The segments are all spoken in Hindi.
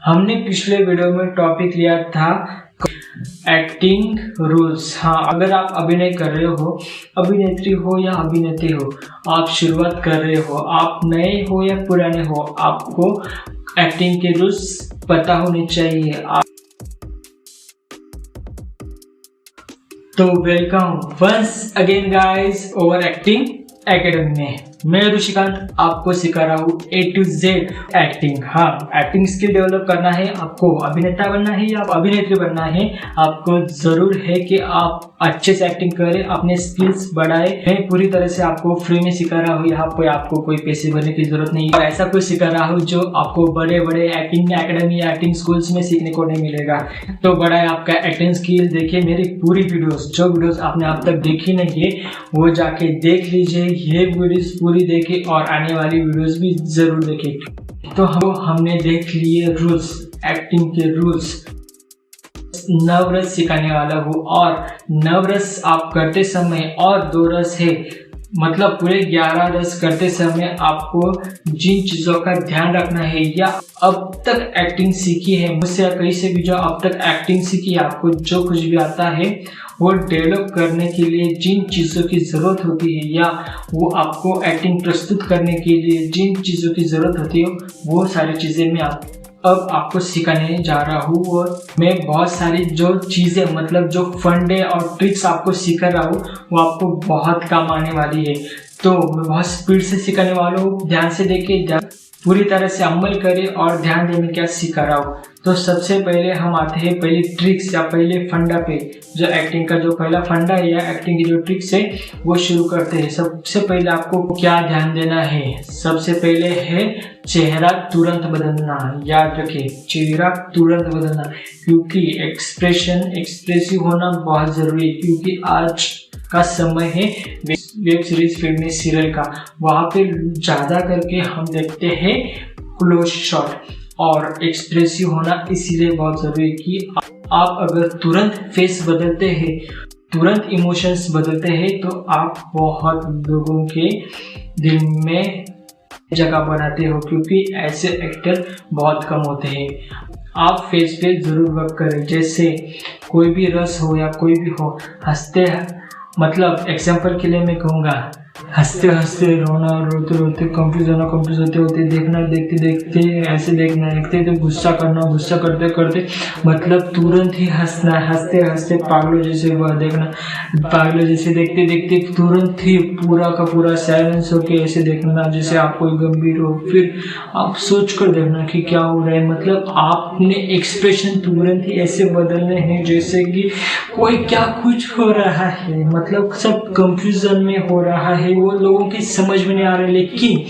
हमने पिछले वीडियो में टॉपिक लिया था एक्टिंग रूल्स। हाँ, अगर आप अभिनय कर रहे हो, अभिनेत्री हो या अभिनेत्री हो, आप शुरुआत कर रहे हो, आप नए हो या पुराने हो, आपको एक्टिंग के रूल्स पता होने चाहिए। तो welcome once again guys over acting academy में। मैं ऋषिकांत आपको सिखा रहा हूँ A to Z एक्टिंग। हाँ, एक्टिंग स्किल डेवलप करना है, आपको अभिनेता बनना है या अभिनेत्री बनना है, आपको जरूर है कि आप अच्छे से एक्टिंग करें, अपने स्किल्स बढ़ाए। मैं पूरी तरह से आपको फ्री में सिखा रहा हूँ, यहाँ पे आपको कोई पैसे भरने की जरूरत नहीं है और ऐसा कुछ सिखा रहा हूँ जो आपको बड़े बड़े एक्टिंग एकेडमी या एक्टिंग स्कूल्स में सीखने को नहीं मिलेगा। तो बड़ा है आपका एक्टिंग स्किल। देखिए मेरी पूरी वीडियोस, जो वीडियोस आपने अब तक देखी नहीं है वो जाके देख लीजिए, ये वीडियोस पूरी देखे और आने वाली वीडियोस भी जरूर देखें। तो हमने देख लिए रूल्स, एक्टिंग के रूल्स। नवरस सिखाने वाला हूँ और नवरस आप करते समय और 2 रस है, मतलब पूरे 11 रस करते समय आपको जिन चीज़ों का ध्यान रखना है या अब तक एक्टिंग सीखी है मुझसे या कहीं से भी जो अब तक एक्टिंग सीखी है, आपको जो कुछ भी आता है वो डेवलप करने के लिए जिन चीज़ों की ज़रूरत होती है या वो आपको एक्टिंग प्रस्तुत करने के लिए जिन चीज़ों की ज़रूरत होती है वो सारी चीज़ें मैं अब आपको सिखाने जा रहा हूँ। और मैं बहुत सारी जो चीज़ें, मतलब जो फंडे और ट्रिक्स आपको सिखा रहा हूँ वो आपको बहुत काम आने वाली है। तो मैं बहुत स्पीड से सिखाने वाला हूँ, ध्यान से देखिए, पूरी तरह से अमल करें और ध्यान दें मैं क्या सिखा रहा हूँ। तो सबसे पहले हम आते हैं पहले ट्रिक्स या पहले फंडा पे। जो एक्टिंग का जो पहला फंडा है या एक्टिंग की जो ट्रिक्स है वो शुरू करते हैं। सबसे पहले आपको क्या ध्यान देना है, सबसे पहले है चेहरा तुरंत बदलना। याद रखिए, चेहरा तुरंत बदलना, क्योंकि एक्सप्रेसिव होना बहुत जरूरी है। क्योंकि आज का समय है वेब सीरीज, फिल्म, सीरियल का, वहाँ पे ज़्यादा करके हम देखते हैं क्लोज शॉट और एक्सप्रेसिव होना इसीलिए बहुत ज़रूरी है कि आप अगर तुरंत फेस बदलते हैं, तुरंत इमोशंस बदलते हैं तो आप बहुत लोगों के दिल में जगह बनाते हो, क्योंकि ऐसे एक्टर बहुत कम होते हैं। आप फेस पे ज़रूर वर्क करें। जैसे कोई भी रस हो या कोई भी हो, हंसते, मतलब एग्जाम्पल के लिए मैं कहूँगा, हंसते हंसते रोना, रोते रोते कंफ्यूज होना, कंफ्यूज होते होते देखना, देखते देखते ऐसे देखना, देखते तो गुस्सा करना, गुस्सा करते करते मतलब तुरंत ही हंसना, हंसते हंसते पागलों जैसे हुआ देखना, पागलों जैसे देखते देखते तुरंत ही पूरा का पूरा साइलेंस होके ऐसे देखना जैसे आप कोई गंभीर हो। फिर आप सोच कर देखना कि क्या हो रहा है, मतलब आपने एक्सप्रेशन तुरंत ही ऐसे बदलने हैं जैसे कि कोई क्या कुछ हो रहा है, मतलब सब कंफ्यूजन में हो रहा है, वो लोगों की समझ में नहीं आ रहा है, लेकिन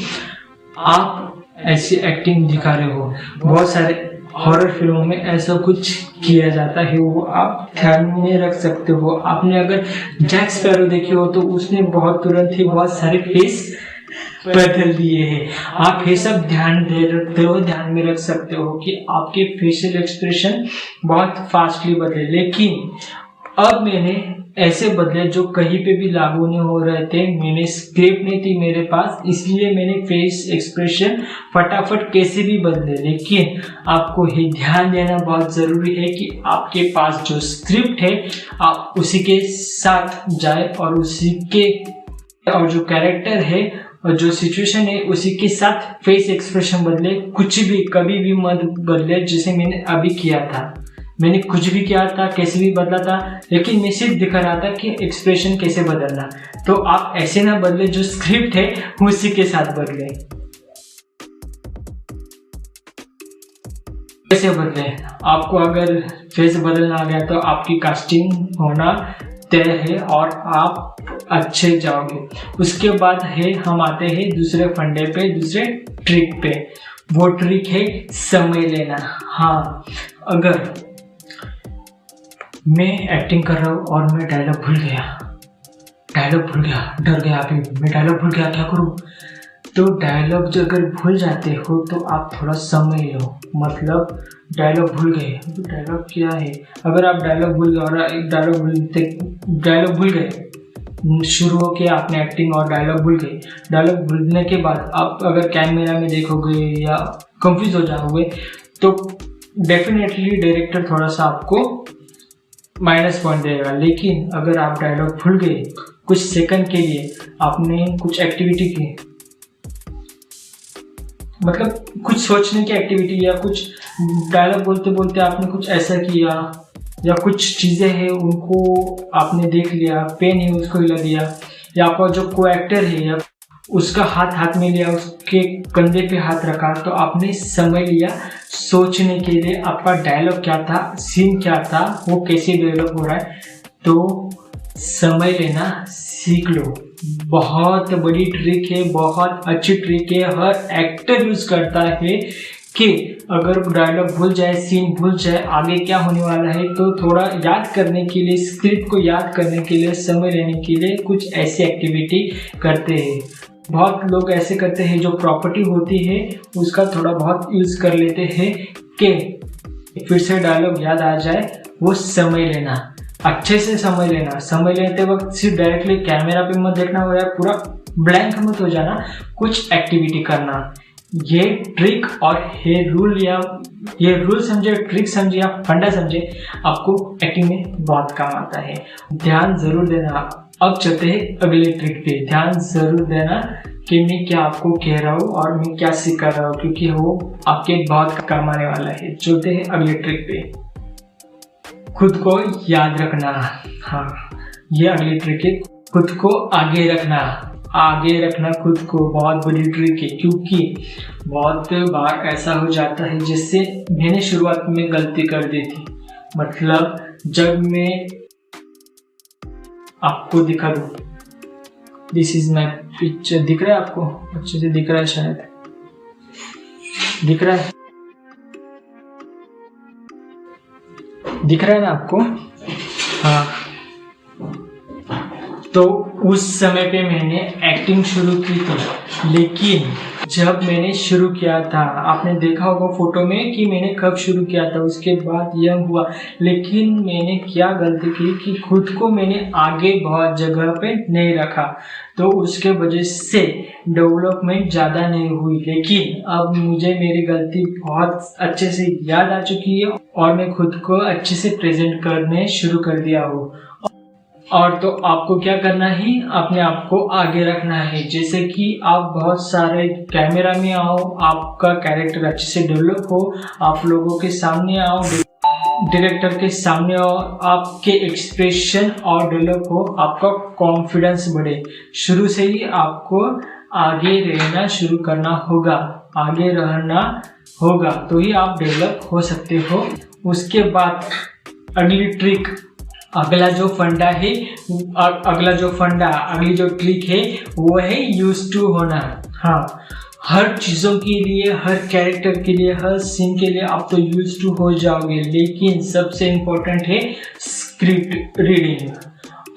आप ऐसी एक्टिंग दिखा रहे हो। बहुत सारे हॉरर फिल्मों में ऐसा कुछ किया जाता है, वो आप ध्यान में रख सकते हो। आपने अगर जैक स्पैरो देखी हो तो उसने बहुत तुरंत ही बहुत सारे फेस बदल दिए हैं। आप ये सब ध्यान दे रखते हो, ध्यान में रख सकते हो कि आपके फेशियल एक्सप्रेशन बहुत फास्टली बदले। लेकिन अब मैंने ऐसे बदले जो कहीं पे भी लागू नहीं हो रहे थे, मैंने स्क्रिप्ट नहीं थी मेरे पास, इसलिए मैंने फेस एक्सप्रेशन फटाफट कैसे भी बदले। लेकिन आपको ये ध्यान देना बहुत ज़रूरी है कि आपके पास जो स्क्रिप्ट है आप उसी के साथ जाए और उसी के, और जो कैरेक्टर है और जो सिचुएशन है उसी के साथ फेस एक्सप्रेशन बदले। कुछ भी कभी भी मत बदले जैसे मैंने अभी किया था। मैंने कुछ भी किया था, कैसे भी बदला था, लेकिन मैं सिर्फ दिखा रहा था कि एक्सप्रेशन कैसे बदलना। तो आप ऐसे ना बदले, जो स्क्रिप्ट है उसी के साथ बदले। कैसे बदले? आपको अगर फेस बदलना आ गया तो आपकी कास्टिंग होना तय है और आप अच्छे जाओगे। उसके बाद है हम आते हैं दूसरे फंडे पे, दूसरे ट्रिक पे। वो ट्रिक है समय लेना। हाँ, अगर मैं एक्टिंग कर रहा हूँ और मैं डायलॉग भूल गया, डर गया, अभी मैं डायलॉग भूल गया, क्या करूँ? तो डायलॉग जो अगर भूल जाते हो तो आप थोड़ा समय लो, मतलब डायलॉग भूल गए तो डायलॉग क्या है, अगर आप डायलॉग भूल गए और एक डायलॉग भूल गए, शुरू हो के आपने एक्टिंग और डायलॉग भूल गए, डायलॉग भूलने के बाद आप अगर कैमरा में देखोगे या कंफ्यूज हो जाओगे तो डेफिनेटली डायरेक्टर थोड़ा सा आपको माइनस पॉइंट देगा। लेकिन अगर आप डायलॉग भूल गए कुछ सेकंड के लिए, आपने कुछ एक्टिविटी की, मतलब कुछ सोचने की एक्टिविटी, या कुछ डायलॉग बोलते बोलते आपने कुछ ऐसा किया, या कुछ चीज़ें हैं उनको आपने देख लिया, पेन है उसको हिला दिया, या आपका जो को एक्टर है या उसका हाथ में लिया, उसके कंधे पे हाथ रखा, तो आपने समय लिया सोचने के लिए आपका डायलॉग क्या था, सीन क्या था, वो कैसे डेवलप हो रहा है। तो समय लेना सीख लो। बहुत बड़ी ट्रिक है, बहुत अच्छी ट्रिक है, हर एक्टर यूज करता है कि अगर डायलॉग भूल जाए, सीन भूल जाए, आगे क्या होने वाला है, तो थोड़ा याद करने के लिए, स्क्रिप्ट को याद करने के लिए, समय लेने के लिए कुछ ऐसी एक्टिविटी करते हैं। बहुत लोग ऐसे करते हैं जो प्रॉपर्टी होती है उसका थोड़ा बहुत यूज कर लेते हैं कि फिर से डायलॉग याद आ जाए। वो समय लेना, अच्छे से समय लेना, समय लेते वक्त सिर्फ डायरेक्टली कैमरा पे मत देखना हो, या पूरा ब्लैंक मत हो जाना, कुछ एक्टिविटी करना। ये ट्रिक और ये रूल, या ये रूल समझे, ट्रिक समझे या फंडा समझे, आपको एक्टिंग में बहुत काम आता है। ध्यान जरूर देना। अब चलते हैं अगले ट्रिक पे। ध्यान जरूर देना कि मैं क्या आपको कह रहा हूँ और मैं क्या सिखा रहा हूँ, क्योंकि वो आपके बहुत काम आने वाला है। चलते हैं अगले ट्रिक पे। खुद को याद रखना। हाँ, ये अगली ट्रिक है, खुद को आगे रखना। आगे रखना खुद को बहुत बड़ी ट्रिक है, क्योंकि बहुत बार ऐसा हो जाता है जिससे मैंने शुरुआत में गलती कर दी थी। मतलब जब मैं आपको दिखा दूं, दिस इज माई पिक्चर, दिख रहा है आपको? अच्छे से दिख रहा है, शायद दिख रहा है, दिख रहा है ना आपको? हाँ, तो उस समय पे मैंने एक्टिंग शुरू की थी। लेकिन जब मैंने शुरू किया था, आपने देखा होगा फोटो में कि मैंने कब शुरू किया था, उसके बाद यह हुआ। लेकिन मैंने क्या गलती की कि खुद को मैंने आगे बहुत जगह पे नहीं रखा, तो उसके वजह से डेवलपमेंट ज़्यादा नहीं हुई। लेकिन अब मुझे मेरी गलती बहुत अच्छे से याद आ चुकी है और मैं खुद को अच्छे से प्रेजेंट करने शुरू कर दिया हूँ। और तो आपको क्या करना है, अपने आप को आगे रखना है। जैसे कि आप बहुत सारे कैमरा में आओ, आपका कैरेक्टर अच्छे से डेवलप हो, आप लोगों के सामने आओ, डायरेक्टर के सामने आओ, आपके एक्सप्रेशन और डेवलप हो, आपका कॉन्फिडेंस बढ़े। शुरू से ही आपको आगे रहना शुरू करना होगा, आगे रहना होगा, तो ही आप डेवलप हो सकते हो। उसके बाद अगली ट्रिक, अगला जो फंडा है, अगली जो ट्रिक है वो है यूज टू होना। हाँ, हर चीज़ों के लिए, हर कैरेक्टर के लिए, हर सीन के लिए आप तो यूज टू हो जाओगे। लेकिन सबसे इम्पोर्टेंट है स्क्रिप्ट रीडिंग।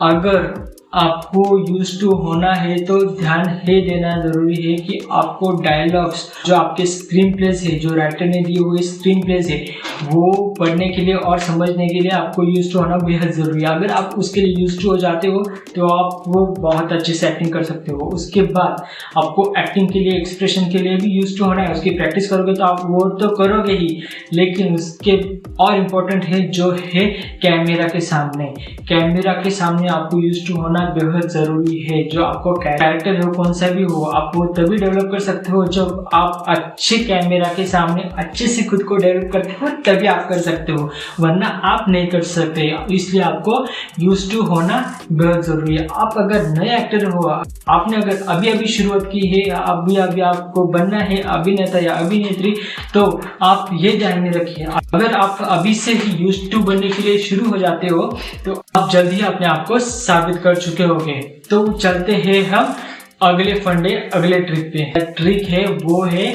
अगर आपको यूज टू होना है तो ध्यान है देना जरूरी है कि आपको डायलॉग्स जो आपके स्क्रीन प्लेस है, जो राइटर ने दिए हुए स्क्रीन प्लेस है, वो पढ़ने के लिए और समझने के लिए आपको यूज टू होना बेहद ज़रूरी है। अगर आप उसके लिए यूज टू हो जाते हो तो आप वो बहुत अच्छे से एक्टिंग कर सकते हो। उसके बाद आपको एक्टिंग के लिए, एक्सप्रेशन के लिए भी यूज टू होना है। उसकी प्रैक्टिस करोगे तो आप वो तो करोगे ही, लेकिन उसके और इम्पोर्टेंट है जो है कैमरा के सामने। कैमरा के सामने आपको यूज टू होना बेहद ज़रूरी है। जो आपको कैरेक्टर हो, कौन सा भी हो, आप वो तभी डेवलप कर सकते हो जब आप अच्छे कैमरा के सामने अच्छे से खुद को डेवलप करते हो, तभी आप कर सकते हो, वरना आप नहीं कर सकते। इसलिए आपको यूज टू होना बेहद जरूरी है। आप अगर नए एक्टर हो, आपने अगर अभी अभी शुरुआत की है, अभी आपको बनना है अभिनेता या अभिनेत्री, तो आप ये ध्यान में रखिए, अगर आप अभी से ही यूज टू बनने के लिए शुरू हो जाते हो तो आप जल्दी ही अपने आप को साबित कर चुके होंगे। तो चलते हैं हम अगले फंडे, अगले ट्रिक पे। ट्रिक है वो है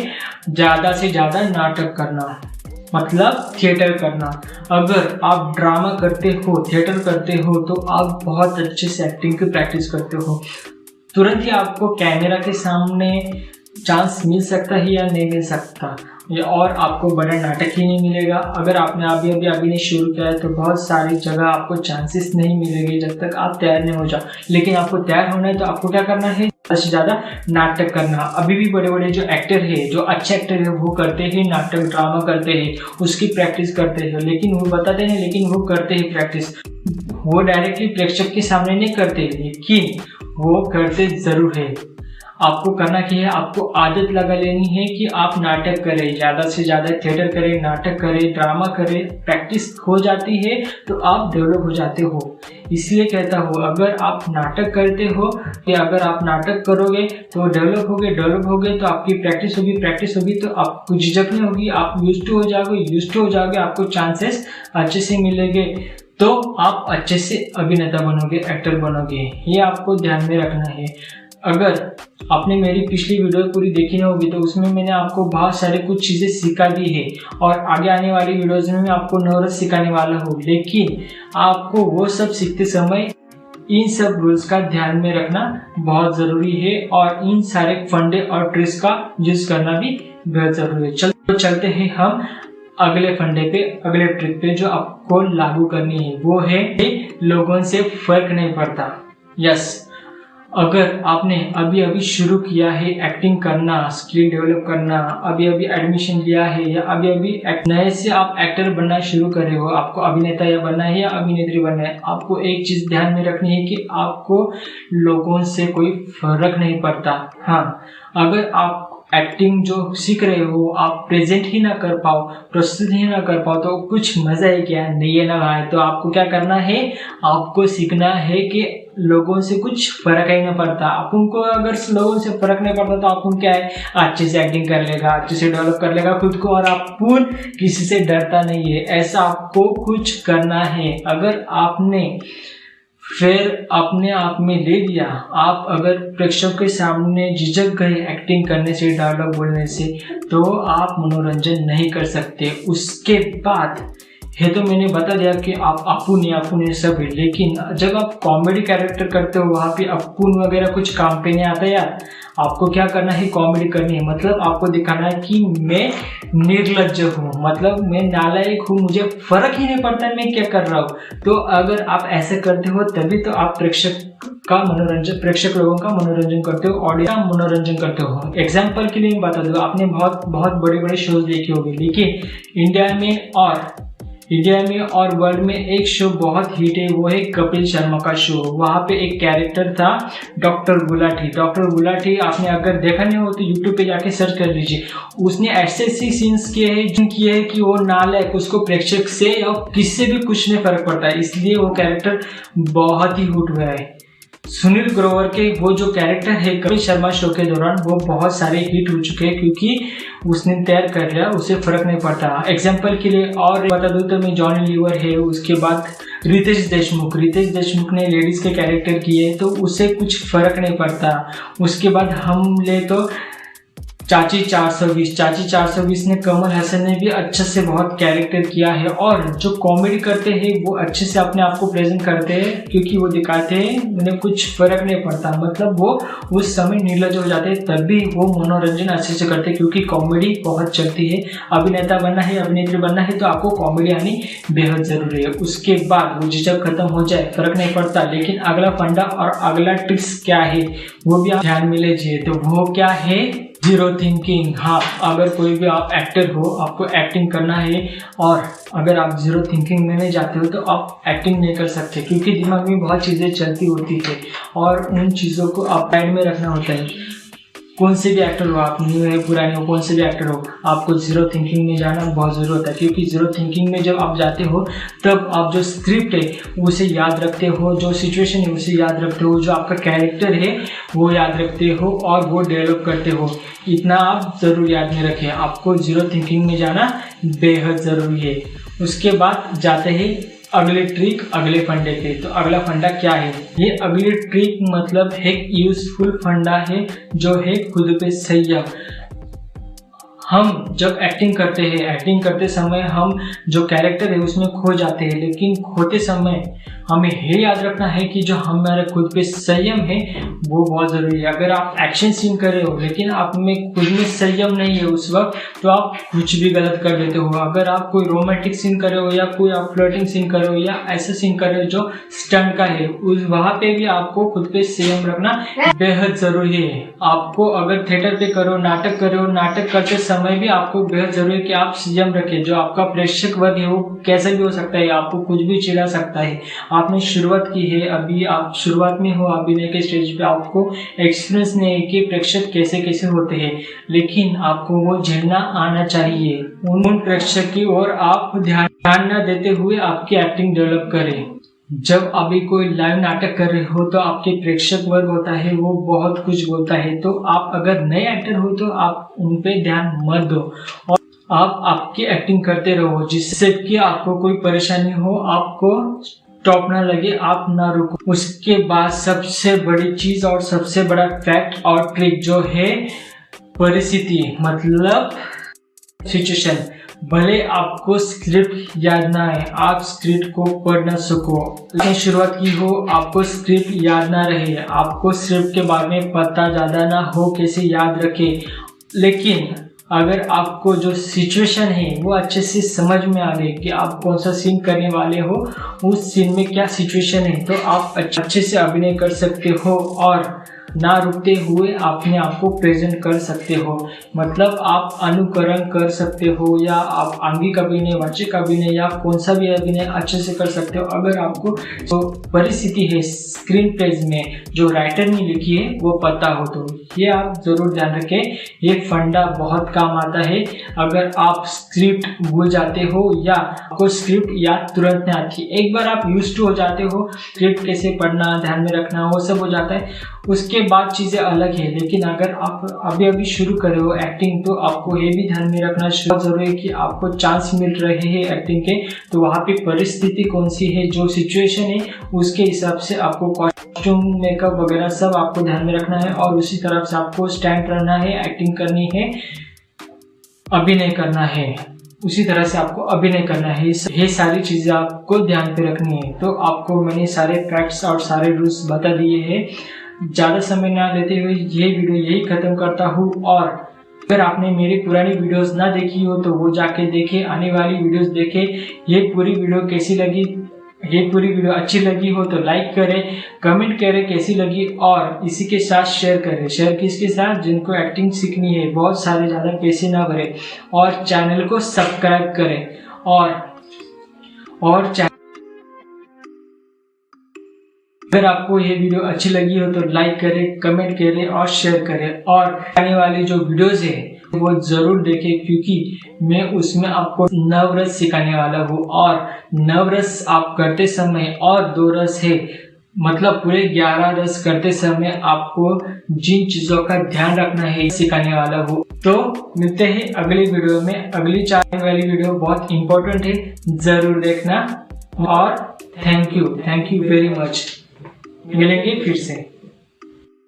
ज़्यादा से ज़्यादा नाटक करना, मतलब थिएटर करना। अगर आप ड्रामा करते हो, थिएटर करते हो, तो आप बहुत अच्छे से एक्टिंग की प्रैक्टिस करते हो। तुरंत ही आपको कैमरा के सामने चांस मिल सकता है या नहीं मिल सकता, और आपको बड़ा नाटक ही नहीं मिलेगा। अगर आपने अभी नहीं शुरू किया है तो बहुत सारी जगह आपको चांसेस नहीं मिलेंगे जब तक आप तैयार नहीं हो जाओ। लेकिन आपको तैयार होना है तो आपको क्या करना है, से ज्यादा नाटक करना। अभी भी बड़े बड़े जो एक्टर है, जो अच्छे एक्टर है, वो करते हैं नाटक, ड्रामा करते हैं, उसकी प्रैक्टिस करते हैं, लेकिन वो बताते हैं, लेकिन वो करते हैं प्रैक्टिस। वो डायरेक्टली प्रेक्षक के सामने नहीं करते, लेकिन वो करते जरूर है। आपको करना क्या है, आपको आदत लगा लेनी है कि आप नाटक करें, ज़्यादा से ज़्यादा थिएटर करें, नाटक करें, ड्रामा करें। प्रैक्टिस हो जाती है तो आप डेवलप हो जाते हो। इसलिए कहता हूँ, अगर आप नाटक करते हो या अगर आप नाटक करोगे तो डेवलप होगे तो आपकी प्रैक्टिस होगी तो आपको झिझक नहीं होगी, आप यूज्ड टू हो जाओगे, आपको चांसेस अच्छे से मिलेंगे, तो आप अच्छे से अभिनेता बनोगे, एक्टर बनोगे। ये आपको ध्यान में रखना है। अगर आपने मेरी पिछली वीडियो पूरी देखी ना होगी तो उसमें मैंने आपको बहुत सारे कुछ चीज़ें सिखा दी है, और आगे आने वाली वीडियोज़ में मैं आपको नवरस सिखाने वाला हूँ। लेकिन आपको वो सब सीखते समय इन सब रूल्स का ध्यान में रखना बहुत ज़रूरी है, और इन सारे फंडे और ट्रिक्स का यूज करना भी बहुत ज़रूरी है। चलते हैं हम अगले फंडे पे, अगले ट्रिक पे जो आपको लागू करनी है। वो है लोगों से फर्क नहीं पड़ता। यस, अगर आपने अभी शुरू किया है एक्टिंग करना, स्किल डेवलप करना, अभी एडमिशन लिया है, या अभी नए से आप एक्टर बनना शुरू कर रहे हो, आपको अभिनेता या बनना है या अभिनेत्री बनना है, आपको एक चीज ध्यान में रखनी है कि आपको लोगों से कोई फर्क नहीं पड़ता। हाँ, अगर आप एक्टिंग जो सीख रहे हो आप प्रेजेंट ही ना कर पाओ, प्रस्तुत ही ना कर पाओ, तो कुछ मजा है क्या? नहीं है ना भाई। तो आपको क्या करना है, आपको सीखना है कि लोगों से कुछ फर्क ही नहीं पड़ता। आपको अगर लोगों से फर्क नहीं पड़ता तो आपको क्या है, अच्छे से एक्टिंग कर लेगा, अच्छे से डेवलप कर लेगा खुद को, और आपको किसी से डरता नहीं है। ऐसा आपको कुछ करना है। अगर आपने फिर अपने आप में ले लिया, आप अगर प्रेक्षक के सामने झिझक गए एक्टिंग करने से, डायलॉग बोलने से, तो आप मनोरंजन नहीं कर सकते। उसके बाद है तो मैंने बता दिया कि आप अपुन सब है, लेकिन जब आप कॉमेडी कैरेक्टर करते हो वहाँ पे अपुन वगैरह कुछ काम पे नहीं आता यार। आपको क्या करना है, कॉमेडी करनी है। मतलब आपको दिखाना है कि मैं निर्लज्ज हूँ, मतलब मैं नालायक हूँ, मुझे फर्क ही नहीं पड़ता मैं क्या कर रहा हूँ। तो अगर आप ऐसे करते हो तभी तो आप प्रेक्षक लोगों का मनोरंजन करते हो, ऑडियंस का मनोरंजन करते हो। एग्जाम्पल के लिए मैं बता दूँ, आपने बहुत बड़े शोज देखे होंगे, लेकिन इंडिया में और वर्ल्ड में एक शो बहुत हिट है, वो है कपिल शर्मा का शो। वहाँ पे एक कैरेक्टर था डॉक्टर गुलाटी। आपने अगर देखा नहीं हो तो यूट्यूब पे जाके सर्च कर लीजिए। उसने ऐसे सीन्स किए हैं कि वो नालायक, उसको प्रेक्षक से या किससे भी कुछ नहीं फर्क पड़ता है, इसलिए वो कैरेक्टर बहुत ही हिट हुआ है। सुनील ग्रोवर के वो जो कैरेक्टर है कपिल शर्मा शो के दौरान, वो बहुत सारे हिट हो चुके हैं क्योंकि उसने तैयार कर लिया, उसे फर्क नहीं पड़ता। एग्जाम्पल के लिए और बता दूं तो मैं जॉनी लीवर है, उसके बाद रितेश देशमुख ने लेडीज के कैरेक्टर किए तो उसे कुछ फर्क नहीं पड़ता। उसके बाद हम ले तो चाची 420 ने कमल हसन ने भी अच्छे से बहुत कैरेक्टर किया है, और जो कॉमेडी करते हैं वो अच्छे से अपने आप को प्रेजेंट करते हैं क्योंकि वो दिखाते हैं उन्हें कुछ फर्क नहीं पड़ता। मतलब वो उस समय निर्लज्ज हो जाते हैं तब भी वो मनोरंजन अच्छे से करते हैं क्योंकि कॉमेडी बहुत चलती है। अभिनेता बनना है, अभिनेत्री बनना है तो आपको कॉमेडी आनी बेहद जरूरी है। उसके बाद वो झिझक खत्म हो जाए, फर्क नहीं पड़ता। लेकिन अगला फंडा और अगला ट्रिक्स क्या है वो भी आप ध्यान में लीजिए। तो वो क्या है, जीरो थिंकिंग। हाँ, अगर कोई भी आप एक्टर हो, आपको एक्टिंग करना है, और अगर आप जीरो थिंकिंग में नहीं जाते हो तो आप एक्टिंग नहीं कर सकते क्योंकि दिमाग में बहुत चीज़ें चलती होती है और उन चीज़ों को आप साइड में रखना होता है। कौन से भी एक्टर हो, आप न्यू है पुराने हो, कौन से भी एक्टर हो, आपको जीरो थिंकिंग में जाना बहुत ज़रूरी होता है क्योंकि जीरो थिंकिंग में जब आप जाते हो तब आप जो स्क्रिप्ट है उसे याद रखते हो, जो सिचुएशन है उसे याद रखते हो, जो आपका कैरेक्टर है वो याद रखते हो और वो डेवलप करते हो। इतना आप ज़रूर याद में रखें, आपको जीरो थिंकिंग में जाना बेहद ज़रूरी है। उसके बाद जाते हैं अगले ट्रिक, अगले फंडे पे। तो अगला फंडा क्या है, ये अगली ट्रिक मतलब एक यूजफुल फंडा है जो है खुद पे संयम। हम जब एक्टिंग करते समय हम जो कैरेक्टर है उसमें खो जाते हैं, लेकिन खोते समय हमें ये याद रखना है कि जो हमारे खुद पे संयम है वो बहुत ज़रूरी है। अगर आप एक्शन सीन कर रहे हो लेकिन आप में खुद में संयम नहीं है उस वक्त, तो आप कुछ भी गलत कर देते हो। अगर आप कोई रोमांटिक सीन कर रहे हो या कोई आप फ्लर्टिंग सीन कर रहे हो या ऐसा सीन कर रहे हो जो स्टंट का है, उस वहाँ पे भी आपको खुद पे संयम रखना बेहद ज़रूरी है। आपको अगर थिएटर पे करो, नाटक कर रहे हो, नाटक करते समय भी आपको बेहद ज़रूरी है कि आप संयम रखें। जो आपका प्रेक्षक वर्ग है वो कैसा भी हो सकता है, आपको कुछ भी चिढ़ा सकता है। आपने शुरुआत की है, अभी आप शुरुआत में हो अभिनय के स्टेज पे, आपको एक्सपीरियंस नहीं है कि प्रेक्षक कैसे कैसे होते हैं, लेकिन आपको वो झेलना आना चाहिए। उन प्रेक्षक की ओर आप ध्यान न देते हुए आपकी एक्टिंग डेवलप करें। जब अभी कोई लाइव नाटक कर रहे हो तो आपके प्रेक्षक वर्ग होता है वो बहुत कुछ बोलता है, तो आप अगर नए एक्टर हो तो आप उन पे ध्यान मत दो और आप आपकी एक्टिंग करते रहो, जिससे कि आपको कोई परेशानी हो, आपको स्टॉप ना लगे, आप ना रुको। उसके बाद सबसे बड़ी चीज और सबसे बड़ा फैक्ट और ट्रिक जो है परिस्थिति, मतलब सिचुएशन। भले आपको स्क्रिप्ट याद ना आए, आप स्क्रिप्ट को पढ़ ना सको, लेकिन शुरुआत की हो, आपको स्क्रिप्ट याद ना रहे, आपको स्क्रिप्ट के बारे में पता ज़्यादा ना हो कैसे याद रखे, लेकिन अगर आपको जो सिचुएशन है वो अच्छे से समझ में आ गई कि आप कौन सा सीन करने वाले हो, उस सीन में क्या सिचुएशन है, तो आप अच्छे से अभिनय कर सकते हो और ना रुकते हुए अपने आप को प्रेजेंट कर सकते हो। मतलब आप अनुकरण कर सकते हो या आप आंगिक अभिनय, वाचिक अभिनय या कौन सा भी अभिनय अच्छे से कर सकते हो। अगर आपको जो परिस्थिति है स्क्रीन प्लेज में जो राइटर ने लिखी है वो पता हो, तो ये आप जरूर ध्यान रखें। ये फंडा बहुत काम आता है। अगर आप स्क्रिप्ट भूल जाते हो या आपको स्क्रिप्ट याद तुरंत नहीं आती, एक बार आप यूज्ड टू हो जाते हो, स्क्रिप्ट कैसे पढ़ना, ध्यान में रखना, वो सब हो जाता है, उसके बाद चीज़ें अलग है। लेकिन अगर आप अभी शुरू करे हो एक्टिंग, तो आपको ये भी ध्यान में रखना बहुत ज़रूरी है कि आपको चांस मिल रहे हैं एक्टिंग के, तो वहाँ पे परिस्थिति कौन सी है, जो सिचुएशन है उसके हिसाब से आपको कॉस्ट्यूम, मेकअप वगैरह सब आपको ध्यान में रखना है और उसी तरह से आपको स्टैंड रहना है, एक्टिंग करनी है, अभिनय करना है, उसी तरह से आपको अभिनय करना है। ये सारी चीज़ें आपको ध्यान पे रखनी है। तो आपको मैंने सारे फैक्ट्स और सारे रूल्स बता दिए हैं। ज़्यादा समय ना लेते हुए ये वीडियो यही ख़त्म करता हूँ, और अगर आपने मेरी पुरानी वीडियोस ना देखी हो तो वो जाके देखें, आने वाली वीडियोस देखें। ये पूरी वीडियो कैसी लगी, ये पूरी वीडियो अच्छी लगी हो तो लाइक करें, कमेंट करें कैसी लगी, और इसी के साथ शेयर करें। शेयर किसके साथ? जिनको एक्टिंग सीखनी है, बहुत सारे ज़्यादा पैसे ना भरे, और चैनल को सब्सक्राइब करें। और अगर आपको ये वीडियो अच्छी लगी हो तो लाइक करें, कमेंट करें और शेयर करें, और आने वाली जो वीडियोस है वो ज़रूर देखें, क्योंकि मैं उसमें आपको नवरस सिखाने वाला हूँ। और नवरस आप करते समय और 2 रस है, मतलब पूरे 11 रस करते समय आपको जिन चीज़ों का ध्यान रखना है सिखाने वाला हूँ। तो मिलते हैं अगली वीडियो में। अगली चाहने वाली वीडियो बहुत इंपॉर्टेंट है, ज़रूर देखना। और थैंक यू वेरी मच। मिलेंगे फिर से।